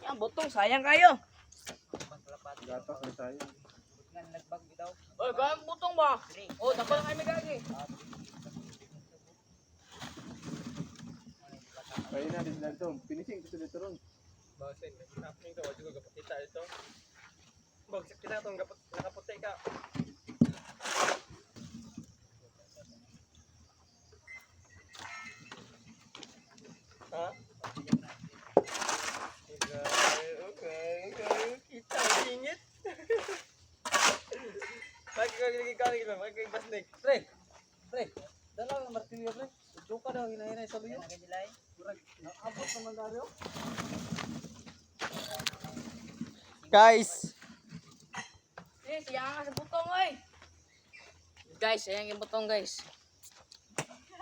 Yan, butong, sayang kayo. Gatas na tayo. Oy, kaya butong ba? Oh, dapat lang kayo may gagi. Kaya na din lang ito. Pinising ko dito ron. Basin, happening to, wajud ko kapakita ito. Bagsak kita itong nakaputi ka. Ha? Okay. Kita singit. Lagi kali kita, lagi basnik. Pre, dala ang martilyo pre. Suka daw, hinahinay sa luyo. Abot naman tayo. Guys, Sayang nga sa butong, oy. Guys, sayang yung butong, guys.